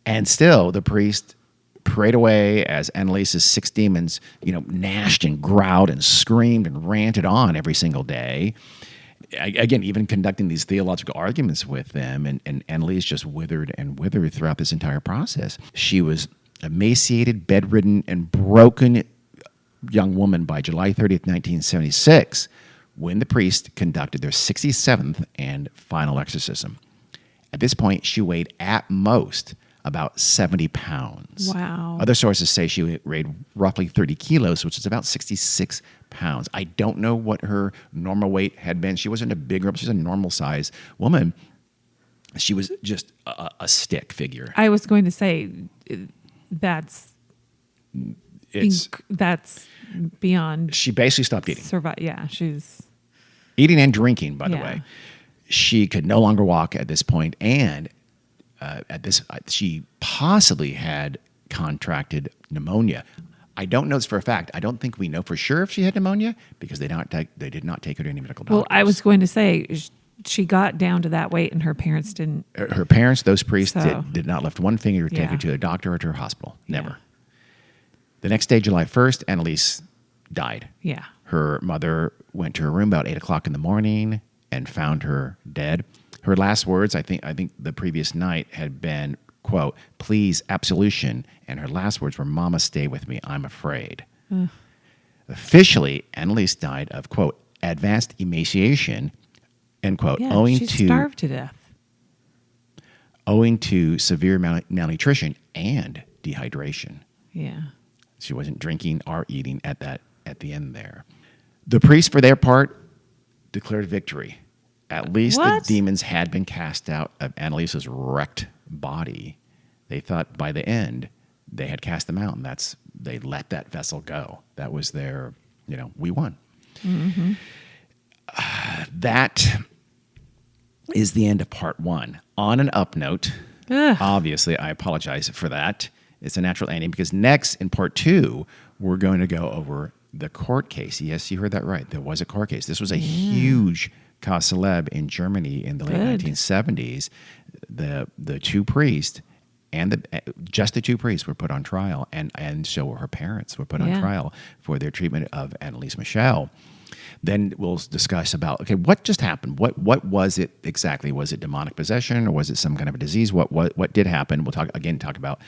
And still, the priest prayed away as Anneliese's 6 demons, gnashed and growled and screamed and ranted on every single day. Again, even conducting these theological arguments with them, and Anneliese just withered and withered throughout this entire process. She was emaciated, bedridden, and broken young woman by July 30th, 1976, when the priest conducted their 67th and final exorcism. At this point, she weighed at most about 70 pounds. Wow. Other sources say she weighed roughly 30 kilos, which is about 66 pounds. I don't know what her normal weight had been. She wasn't a big girl, she was a normal size woman. She was just a stick figure. I was going to say that's beyond She basically stopped eating. Yeah, she's Eating and drinking, by the Yeah. way. She could no longer walk at this point, and she possibly had contracted pneumonia. I don't know this for a fact. I don't think we know for sure if she had pneumonia because they did not take her to any medical doctors. well. I was going to say she got down to that weight, and her parents didn't. Her parents, those priests, So- did not lift one finger to take her Yeah. to a doctor or to a hospital. Never. Yeah. The next day, July 1st, Anneliese died. Yeah. Her mother went to her room about 8 o'clock in the morning and found her dead. Her last words, I think the previous night had been, quote, "Please, absolution." And her last words were, "Mama, stay with me. I'm afraid." Officially, Anneliese died of, quote, "advanced emaciation," end quote, Yeah. owing She to starved to death. severe malnutrition and dehydration. Yeah. She wasn't drinking or eating at the end there. The priests, for their part, declared victory. At least What? the demons had been cast out of Anneliese's wrecked body. They thought by the end they had cast them out, and they let that vessel go. That was their, we won. Mm-hmm. That is the end of part 1. On an up note, Ugh. obviously, I apologize for that. It's a natural ending because next in part 2, we're going to go over the court case. Yes, you heard that right. There was a court case. This was a huge cause célèbre in Germany in the late Good. 1970s. The 2 priests and just the 2 priests were put on trial, and so were her parents were put on Yeah. trial for their treatment of Anneliese Michel. Then we'll discuss about, okay, what just happened? What was it exactly? Was it demonic possession or was it some kind of a disease? What did happen? We'll talk about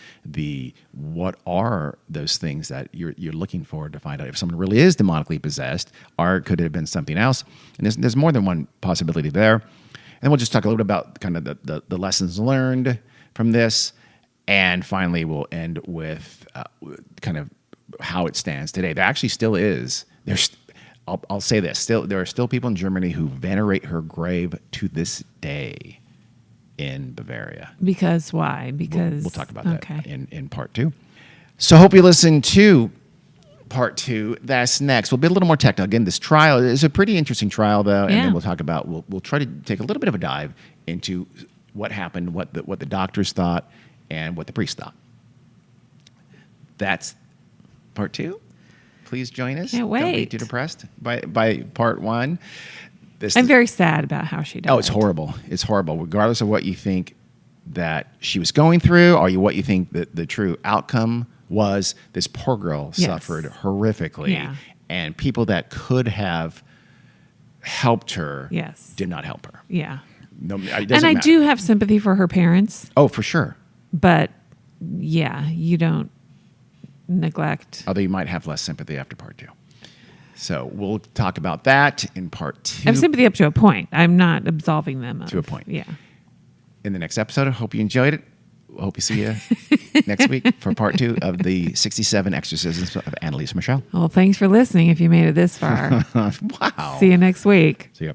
what are those things that you're looking for to find out if someone really is demonically possessed, or could it have been something else? And there's more than one possibility there. And we'll just talk a little bit about kind of the lessons learned from this. And finally, we'll end with kind of how it stands today. There actually still is. I'll say this. There are still people in Germany who venerate her grave to this day in Bavaria. Because why? Because We'll talk about that okay. in part 2. So hope you listen to part 2. That's next. We'll be a little more technical. Again, this trial is a pretty interesting trial, though, and Yeah. then we'll talk about. We'll try to take a little bit of a dive into what happened, what the doctors thought, and what the priest thought. That's part 2. Please join us. Can't Don't be wait. too depressed by part 1. I'm very sad about how she died. Oh, it's horrible. It's horrible. Regardless of what you think that she was going through, or what you think that the true outcome was, this poor girl Yes. suffered horrifically, Yeah. and people that could have helped her Yes. did not help her. Yeah. No, it And doesn't I matter. do have sympathy for her parents, Oh, for sure. but yeah, you don't neglect. Although you might have less sympathy after part 2. So we'll talk about that in part 2. I have sympathy up to a point. I'm not absolving them. To a point. Yeah. In the next episode, I hope you enjoyed it. Hope you see you next week for part 2 of the 67 Exorcisms of Anneliese Michel. Well, thanks for listening if you made it this far. Wow. See you next week. See ya.